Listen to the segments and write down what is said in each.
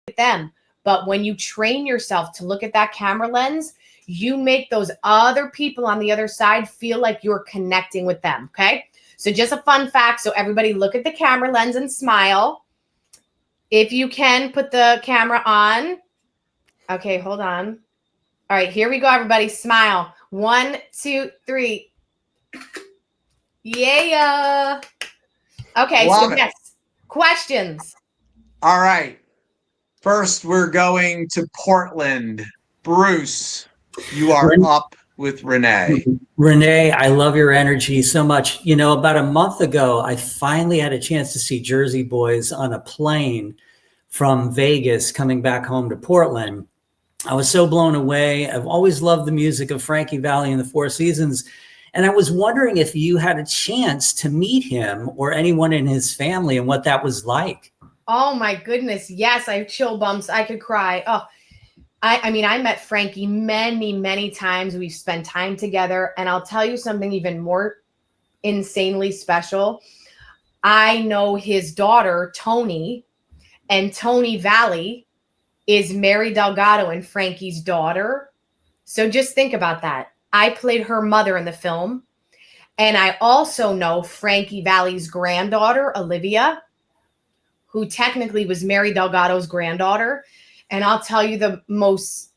at them. But when you train yourself to look at that camera lens, you make those other people on the other side feel like you're connecting with them. Okay. So just a fun fact. So everybody look at the camera lens and smile. If you can, put the camera on. Okay, hold on. All right, here we go, everybody. Smile. 1, 2, 3. Yeah. Okay, Love so it. yes, questions. All right. First, we're going to Portland. Bruce, you are up with Renee. Renee, I love your energy so much. You know, about a month ago, I finally had a chance to see Jersey Boys on a plane from Vegas coming back home to Portland. I was so blown away. I've always loved the music of Frankie Valli and the Four Seasons. And I was wondering if you had a chance to meet him or anyone in his family and what that was like. Oh my goodness. Yes, I have chill bumps. I could cry. Oh, I mean, I met Frankie many, many times. We've spent time together. And I'll tell you something even more insanely special. I know his daughter, Tony, and Tony Valli is Mary Delgado and Frankie's daughter. So just think about that. I played her mother in the film. And I also know Frankie Valli's granddaughter, Olivia, who technically was Mary Delgado's granddaughter. And I'll tell you the most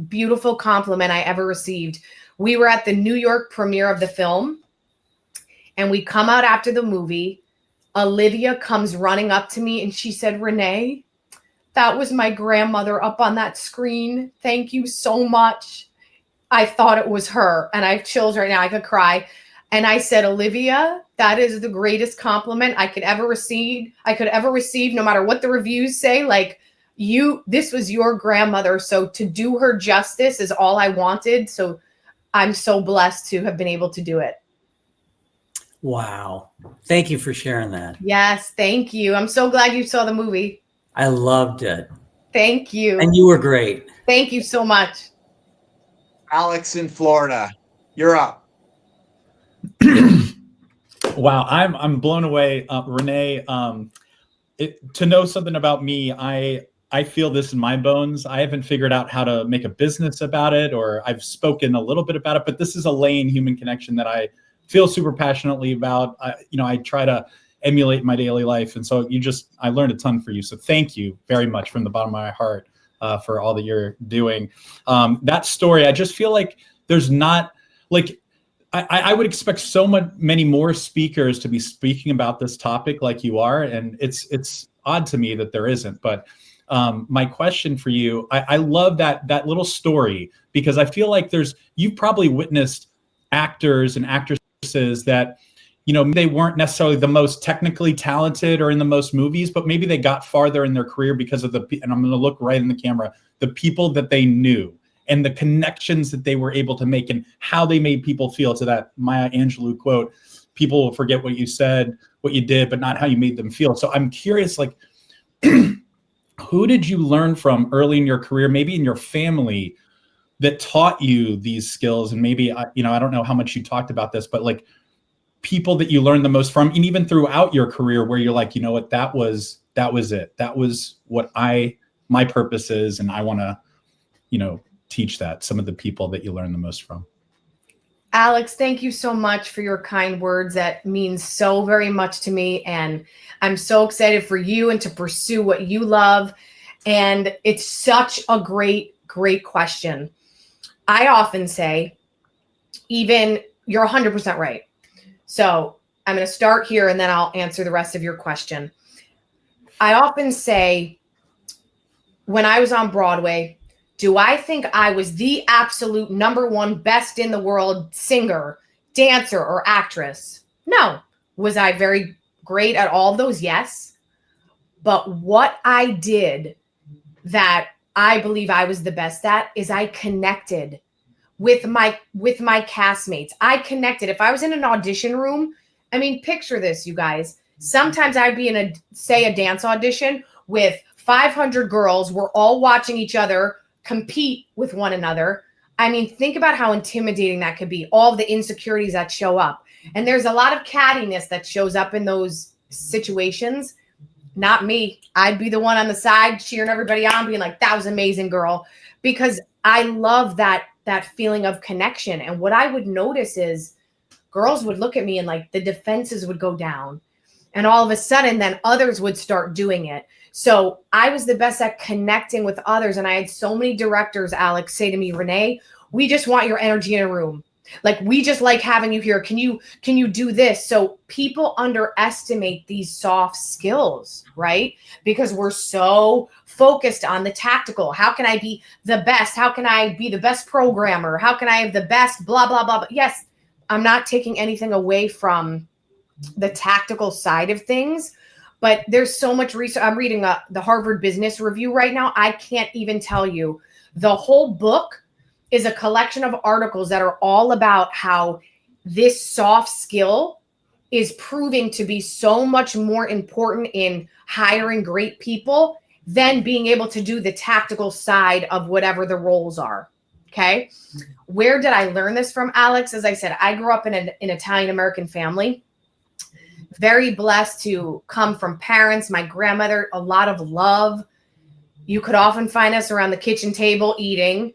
beautiful compliment I ever received. We were at the New York premiere of the film, and we come out after the movie. Olivia comes running up to me and she said, Renee, that was my grandmother up on that screen. Thank you so much. I thought it was her. And I have chills right now. I could cry. And I said, Olivia, that is the greatest compliment I could ever receive. No matter what the reviews say. Like, this was your grandmother. So to do her justice is all I wanted. So I'm so blessed to have been able to do it. Wow. Thank you for sharing that. Yes, thank you. I'm so glad you saw the movie. I loved it. Thank you. And you were great. Thank you so much. Alex in Florida, you're up. Wow, I'm blown away, Renee. To know something about me, I feel this in my bones. I haven't figured out how to make a business about it, or I've spoken a little bit about it, but this is a lane, human connection, that I feel super passionately about. I try to emulate my daily life. And so I learned a ton for you. So thank you very much from the bottom of my heart for all that you're doing. That story, I just feel like there's not, like, I would expect so many more speakers to be speaking about this topic like you are. And it's odd to me that there isn't. But my question for you, I love that little story, because I feel like you've probably witnessed actors and actresses that, they weren't necessarily the most technically talented or in the most movies, but maybe they got farther in their career because of and I'm going to look right in the camera, the people that they knew and the connections that they were able to make and how they made people feel. To that Maya Angelou quote, people will forget what you said, what you did, but not how you made them feel. So I'm curious, like, who did you learn from early in your career, maybe in your family, that taught you these skills? And maybe, I don't know how much you talked about this, but like, people that you learned the most from, and even throughout your career, where you're like, you know what, that was it. That was what my purpose is. And I want to, teach that. Some of the people that you learned the most from. Alex, thank you so much for your kind words. That means so very much to me. And I'm so excited for you and to pursue what you love. And it's such a great, great question. I often say, you're 100% right. So I'm going to start here and then I'll answer the rest of your question. I often say, when I was on Broadway, do I think I was the absolute #1 best in the world singer, dancer, or actress? No. Was I very great at all of those? Yes. But what I did that I believe I was the best at is I connected with my castmates. I connected. If I was in an audition room, I mean, picture this, you guys. Sometimes I'd be in a dance audition with 500 girls. We're all watching each other compete with one another. I mean, think about how intimidating that could be. All the insecurities that show up. And there's a lot of cattiness that shows up in those situations. Not me. I'd be the one on the side cheering everybody on, being like, that was amazing, girl. Because I love that feeling of connection. And what I would notice is girls would look at me and like the defenses would go down. And all of a sudden, then others would start doing it. So I was the best at connecting with others. And I had so many directors, Alex, say to me, Renee, we just want your energy in a room. Like, we just like having you here. Can you do this? So people underestimate these soft skills, right? Because we're so focused on the tactical. How can I be the best? How can I be the best programmer? How can I have the best blah, blah, blah. But yes, I'm not taking anything away from the tactical side of things, but there's so much research. I'm reading the Harvard Business Review right now. I can't even tell you. The whole book is a collection of articles that are all about how this soft skill is proving to be so much more important in hiring great people than being able to do the tactical side of whatever the roles are. Okay. Where did I learn this from, Alex? As I said, I grew up in an Italian-American family. Very blessed to come from parents, my grandmother, a lot of love. You could often find us around the kitchen table eating,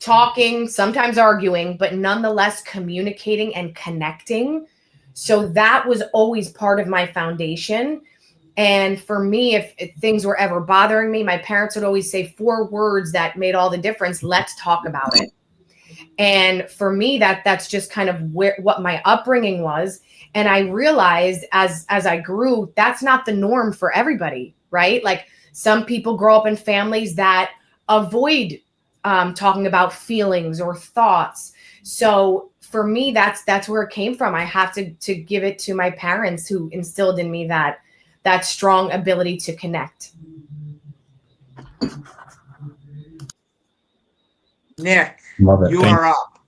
talking, sometimes arguing, but nonetheless communicating and connecting. So that was always part of my foundation. And for me, if things were ever bothering me, my parents would always say 4 words that made all the difference. Let's talk about it. And for me, that's just kind of what my upbringing was. And I realized as I grew, that's not the norm for everybody, right? Like, some people grow up in families that avoid talking about feelings or thoughts. So for me, that's where it came from. I have to give it to my parents, who instilled in me that strong ability to connect. Nick, Love it. you Thank are up.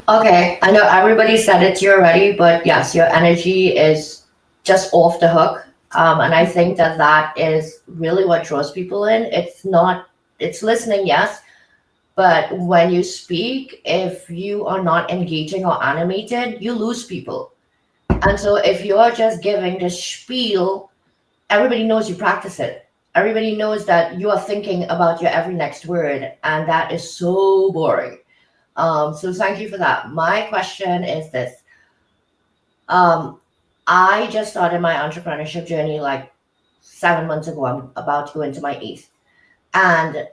Okay, I know everybody said it to you already, but yes, your energy is just off the hook. And I think that is really what draws people in. It's listening, yes, but when you speak, if you are not engaging or animated, you lose people. And so if you're just giving the spiel, everybody knows you practice it. Everybody knows that you are thinking about your every next word, and that is so boring. So thank you for that. My question is this. I just started my entrepreneurship journey like 7 months ago. I'm about to go into my 8th. And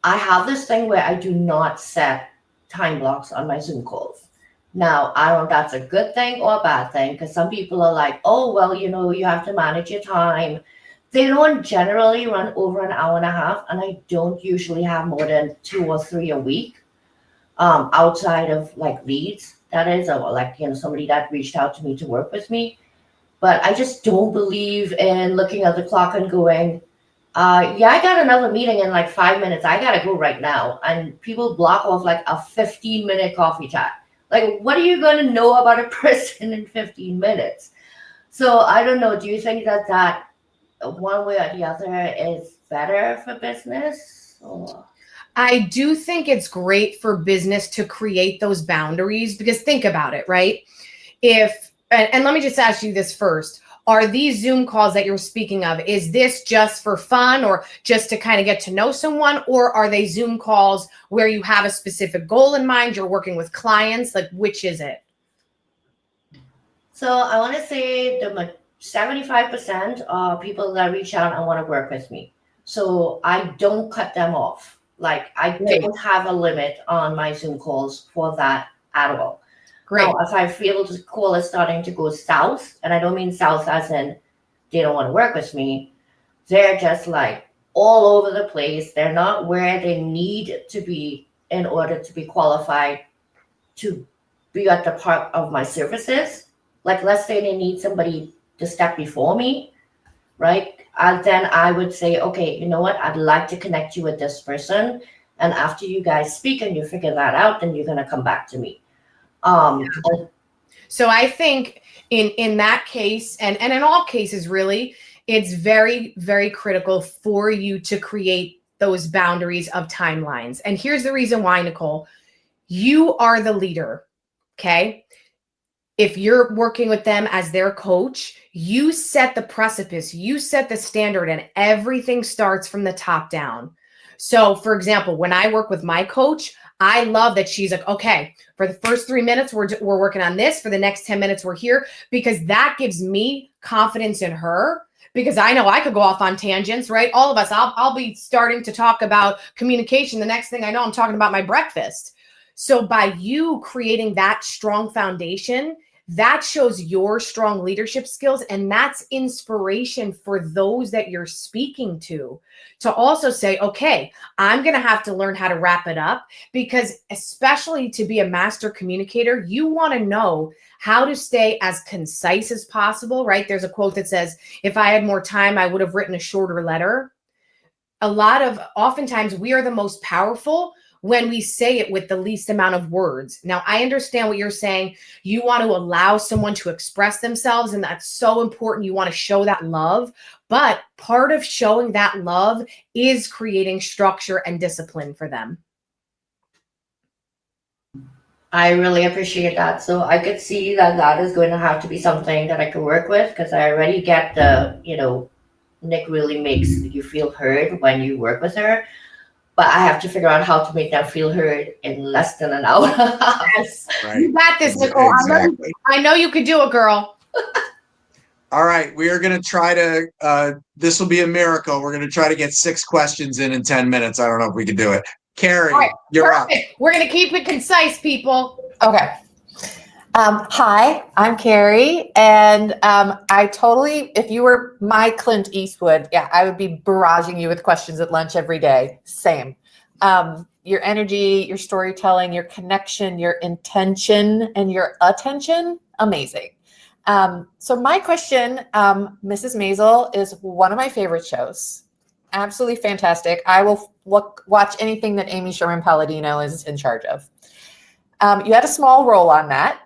I have this thing where I do not set time blocks on my Zoom calls. Now, I don't know if that's a good thing or a bad thing, because some people are like, oh, well, you have to manage your time. They don't generally run over an hour and a half, and I don't usually have more than 2 or 3 a week. Outside of like leads, that is, or like, somebody that reached out to me to work with me. But I just don't believe in looking at the clock and going, yeah, I got another meeting in like 5 minutes. I got to go right now. And people block off like a 15-minute coffee chat. Like, what are you going to know about a person in 15 minutes? So I don't know. Do you think that one way or the other is better for business? Or? I do think it's great for business to create those boundaries, because think about it, right? And let me just ask you this first. Are these Zoom calls that you're speaking of, is this just for fun or just to kind of get to know someone? Or are they Zoom calls where you have a specific goal in mind? You're working with clients? Like, which is it? So I want to say 75% are people that reach out and want to work with me. So I don't cut them off. Like, I don't have a limit on my Zoom calls for that at all. Great. Now, if I feel the call is starting to go south, and I don't mean south as in they don't want to work with me, they're just like all over the place. They're not where they need to be in order to be qualified to be at the part of my services. Like, let's say they need somebody to step before me, right? And then I would say, okay, you know what? I'd like to connect you with this person. And after you guys speak and you figure that out, then you're going to come back to me. So I think in that case, and in all cases, really, it's very, very critical for you to create those boundaries of timelines. And here's the reason why, Nicole. You are the leader, okay? if you're working with them as their coach, you set the precipice, you set the standard, and everything starts from the top down. So for example, when I work with my coach, I love that she's like, okay, for the first 3 minutes, we're working on this. For the next 10 minutes, we're here, because that gives me confidence in her, because I know I could go off on tangents, right? All of us, I'll be starting to talk about communication. The next thing I know, I'm talking about my breakfast. So by you creating that strong foundation, that shows your strong leadership skills, and that's inspiration for those that you're speaking to also say, okay, I'm going to have to learn how to wrap it up, because especially to be a master communicator, you want to know how to stay as concise as possible, right? There's a quote that says, if I had more time, I would have written a shorter letter. Oftentimes we are the most powerful when we say it with the least amount of words. Now, I understand what you're saying. You want to allow someone to express themselves, and that's so important. You want to show that love, but part of showing that love is creating structure and discipline for them. I really appreciate that. So I could see that that is going to have to be something that I could work with, because I already get the, Nick really makes you feel heard when you work with her. But I have to figure out how to make them feel heard in less than an hour. Yes. Right. You got this, Nicole. Exactly. I know you could do it, girl. All right. We are going to try to, this will be a miracle. We're going to try to get 6 questions in 10 minutes. I don't know if we can do it. Carrie, All right, you're perfect. We're going to keep it concise, people. Okay. Hi, I'm Carrie, and I totally, if you were my Clint Eastwood, yeah, I would be barraging you with questions at lunch every day. Same. Your energy, your storytelling, your connection, your intention, and your attention, amazing. So my question, Mrs. Maisel, is one of my favorite shows. Absolutely fantastic. I will watch anything that Amy Sherman-Palladino is in charge of. You had a small role on that,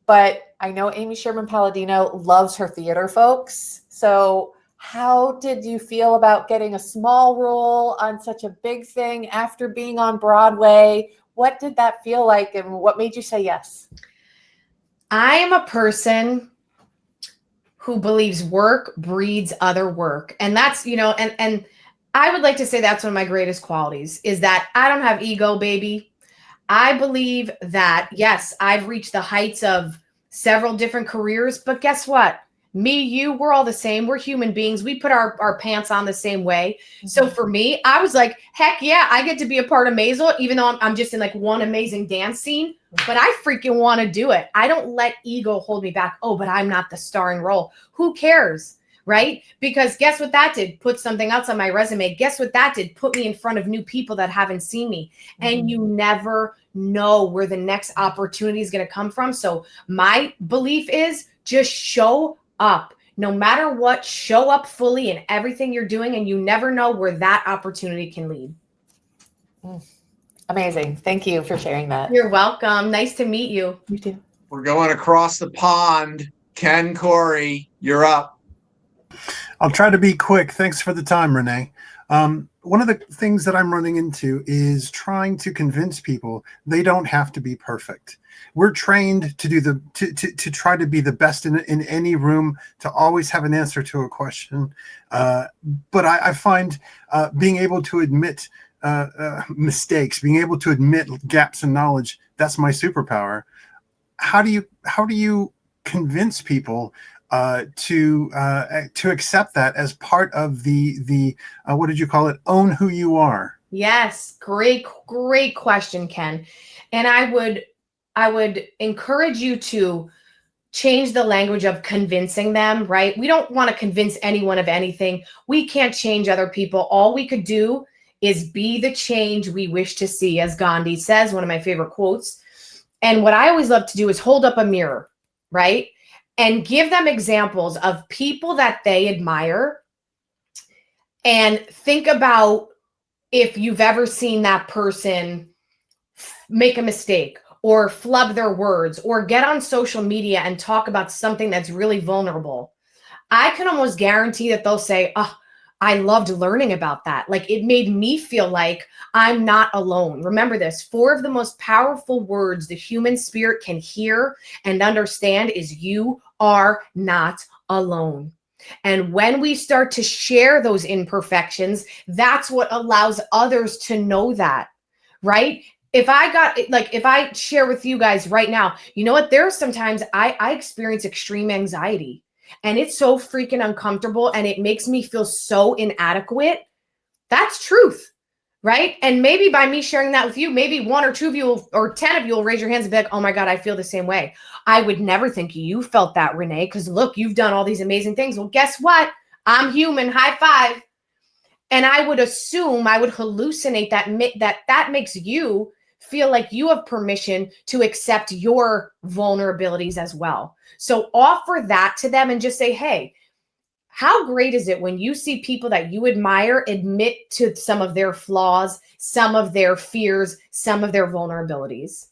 but I know Amy Sherman-Palladino loves her theater folks. So how did you feel about getting a small role on such a big thing after being on Broadway? What did that feel like, and what made you say yes? I am a person who believes work breeds other work. And that's, and I would like to say that's one of my greatest qualities, is that I don't have ego, baby. I believe that, yes, I've reached the heights of several different careers, but guess what? Me, you, we're all the same. We're human beings. We put our pants on the same way. Mm-hmm. So for me, I was like, heck yeah, I get to be a part of Maisel, even though I'm just in like one amazing dance scene, but I freaking want to do it. I don't let ego hold me back. Oh, but I'm not the starring role. Who cares? Right? Because guess what that did? Put something else on my resume. Guess what that did? Put me in front of new people that haven't seen me. Mm-hmm. And you never know where the next opportunity is going to come from. So my belief is just show up. No matter what, show up fully in everything you're doing, and you never know where that opportunity can lead. Amazing. Thank you for sharing that. You're welcome. Nice to meet you. You too. We're going across the pond. Ken Corey, you're up. I'll try to be quick. Thanks for the time, Renee. One of the things that I'm running into is trying to convince people they don't have to be perfect. We're trained to do to try to be the best in any room, to always have an answer to a question. But I find being able to admit mistakes, being able to admit gaps in knowledge, that's my superpower. How do you convince people to accept that as part of the what did you call it? Own who you are. Yes, great question, Ken. And I would encourage you to change the language of convincing them, right? We don't want to convince anyone of anything. We can't change other people. All we could do is be the change we wish to see, as Gandhi says, one of my favorite quotes. And what I always love to do is hold up a mirror, right? And give them examples of people that they admire, and think about if you've ever seen that person make a mistake or flub their words or get on social media and talk about something that's really vulnerable. I can almost guarantee that they'll say, oh, I loved learning about that. Like, it made me feel like I'm not alone. Remember this, 4 of the most powerful words the human spirit can hear and understand is you are not alone. And when we start to share those imperfections, that's what allows others to know that, right? If I share with you guys right now, you know what? There are sometimes I experience extreme anxiety. And it's so freaking uncomfortable and it makes me feel so inadequate. That's truth, right? And maybe by me sharing that with you, maybe 1 or 2 of you or 10 of you will raise your hands and be like, oh my God, I feel the same way. I would never think you felt that, Renee, because look, you've done all these amazing things. Well, guess what? I'm human. High five. And I would assume, I would hallucinate that makes you feel like you have permission to accept your vulnerabilities as well. So offer that to them and just say, hey, how great is it when you see people that you admire admit to some of their flaws, some of their fears, some of their vulnerabilities?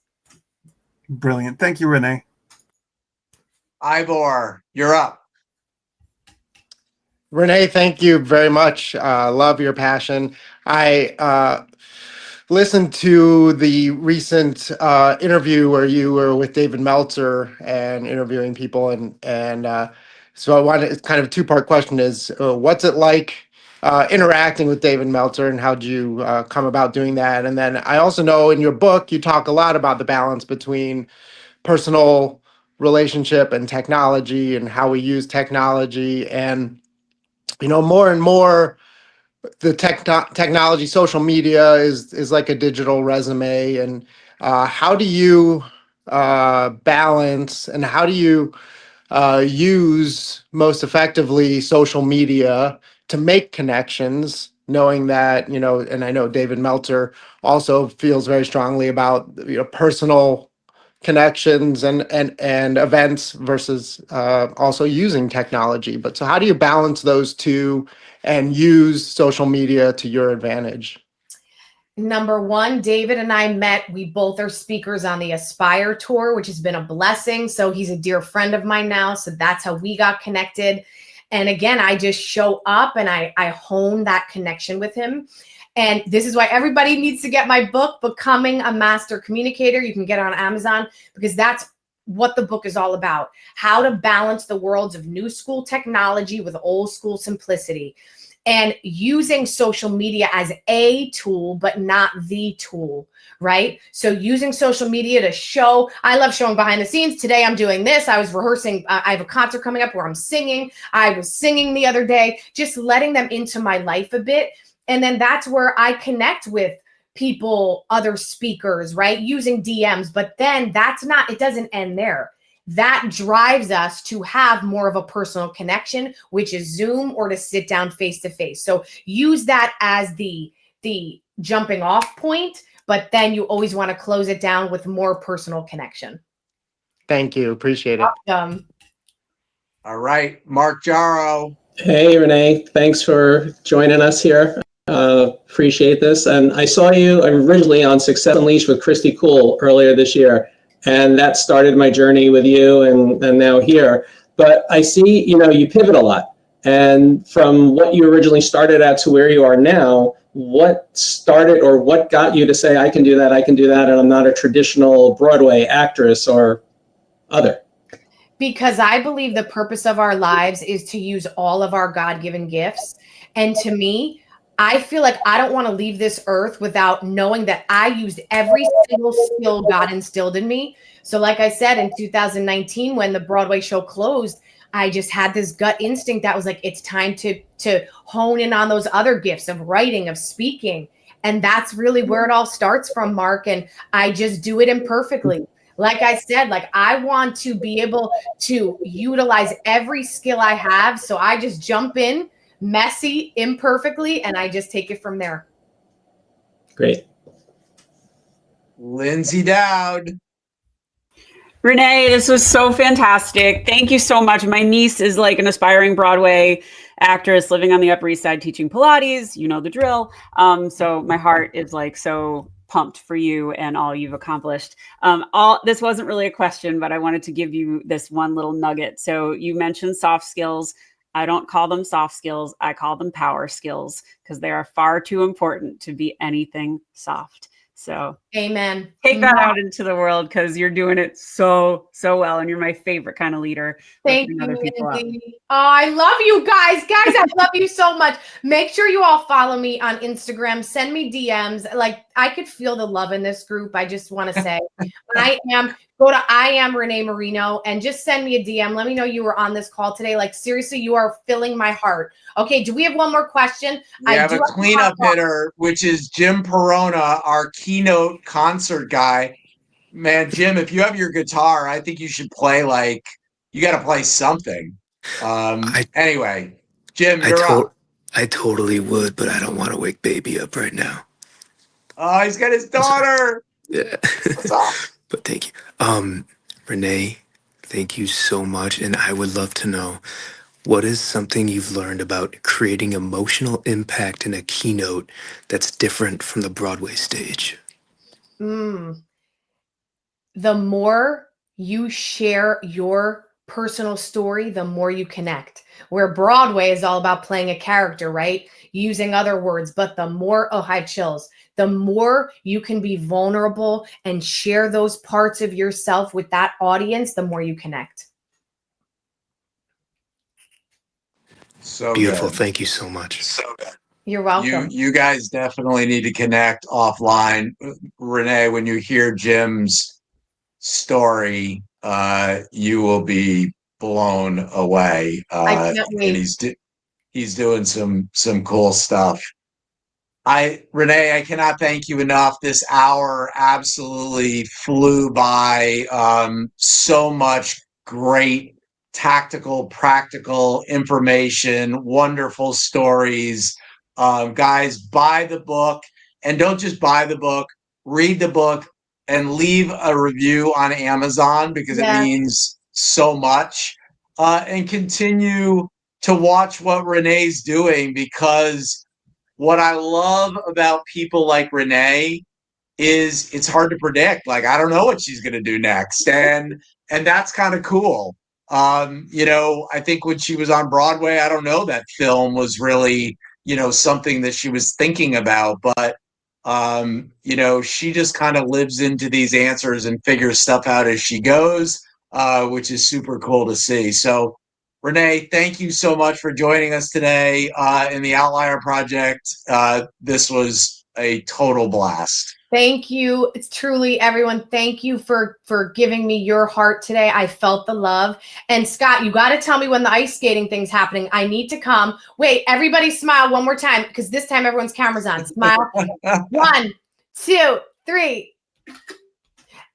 Brilliant. Thank you, Renee. Ivor, you're up. Renee, thank you very much. Love your passion. I listened to the recent interview where you were with David Meltzer and interviewing people, and so I wanted, it's kind of a 2-part question is, what's it like interacting with David Meltzer, and how did you come about doing that? And then I also know in your book, you talk a lot about the balance between personal relationship and technology and how we use technology. And more and more, the technology, social media is like a digital resume. And how do you balance, and how do you use most effectively social media to make connections, knowing that, and I know David Meltzer also feels very strongly about personal connections and events versus also using technology. But so how do you balance those two and use social media to your advantage? Number 1, David and I met. We both are speakers on the Aspire tour, which has been a blessing. So he's a dear friend of mine now. So that's how we got connected. And again, I just show up and I hone that connection with him. And this is why everybody needs to get my book, Becoming a Master Communicator. You can get it on Amazon, because that's what the book is all about. How to balance the worlds of new school technology with old school simplicity, and using social media as a tool, but not the tool, right? So using social media to show, I love showing behind the scenes. Today I'm doing this. I was rehearsing. I have a concert coming up where I'm singing. I was singing the other day, just letting them into my life a bit. And then that's where I connect with people, other speakers, right? Using DMs. But then it doesn't end there. That drives us to have more of a personal connection, which is Zoom, or to sit down face to face. So use that as the jumping off point, but then you always want to close it down with more personal connection. Thank you. Appreciate it. Awesome. All right, Mark Jarrow. Hey, Renee. Thanks for joining us here. Appreciate this. And I saw you originally on Success Unleashed with Christy Cool earlier this year. And that started my journey with you and now here. But I see, you pivot a lot. And from what you originally started at to where you are now, what started or what got you to say, I can do that, and I'm not a traditional Broadway actress or other? Because I believe the purpose of our lives is to use all of our God-given gifts. And to me, I feel like I don't want to leave this earth without knowing that I used every single skill God instilled in me. So like I said, in 2019, when the Broadway show closed, I just had this gut instinct that was like, it's time to hone in on those other gifts of writing, of speaking. And that's really where it all starts from, Mark. And I just do it imperfectly. Like I said, like I want to be able to utilize every skill I have. So I just jump in, messy, imperfectly, and I just take it from there. Great. Lindsay Dowd. Renee, this was so fantastic. Thank you so much. My niece is like an aspiring Broadway actress living on the Upper East Side teaching Pilates. You know the drill. So my heart is like so pumped for you and all you've accomplished. This wasn't really a question, but I wanted to give you this one little nugget. So you mentioned soft skills. I don't call them soft skills. I call them power skills because they are far too important to be anything soft. So Amen. take that out into the world because you're doing it so well, and you're my favorite kind of leader. Thank lifting you, other people up. Lindsay. Oh, I love you guys. Guys, I love you so much. Make sure you all follow me on Instagram. Send me DMs. Like, I could feel the love in this group. I just want to say, go to I am Renee Marino and just send me a DM. Let me know you were on this call today. Like, seriously, you are filling my heart. Okay, do we have one more question? We have a cleanup hitter, which is Jim Perona, our keynote concert guy. Man, Jim, if you have your guitar, I think you should play you got to play something. Anyway, Jim, you're up. I totally would, but I don't want to wake baby up right now. Oh, he's got his daughter. Yeah. What's up? But thank you. Renee, thank you so much. And I would love to know, what is something you've learned about creating emotional impact in a keynote that's different from the Broadway stage? The more you share your personal story, the more you connect. Where Broadway is all about playing a character, right? Using other words, but the more, I had chills. The more you can be vulnerable and share those parts of yourself with that audience, the more you connect. So beautiful. good. Thank you so much. So good. You're welcome. You guys definitely need to connect offline. Renee, when you hear Jim's story, you will be blown away. I can't wait. And he's doing some cool stuff. Renee, I cannot thank you enough. This hour absolutely flew by. So much great tactical, practical information, wonderful stories. Guys, buy the book, and don't just buy the book, read the book and leave a review on Amazon because it means so much. And continue to watch what Renee's doing, because what I love about people like Renee is it's hard to predict. Like, I don't know what she's going to do next. And that's kind of cool. I think when she was on Broadway, I don't know that film was really, something that she was thinking about, but, she just kind of lives into these answers and figures stuff out as she goes, which is super cool to see. So, Renee, thank you so much for joining us today in the Outlier Project. This was a total blast. Thank you. It's truly, everyone. Thank you for giving me your heart today. I felt the love. And Scott, you got to tell me when the ice skating thing's happening. I need to come. Wait, everybody smile one more time, because this time everyone's camera's on. Smile. 1, 2, 3.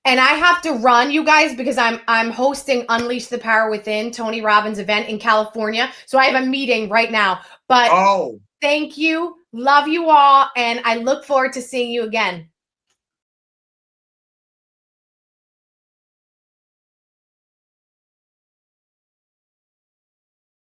And I have to run, you guys, because I'm hosting Unleash the Power Within, Tony Robbins' event in California. So I have a meeting right now. But thank you. Love you all. And I look forward to seeing you again.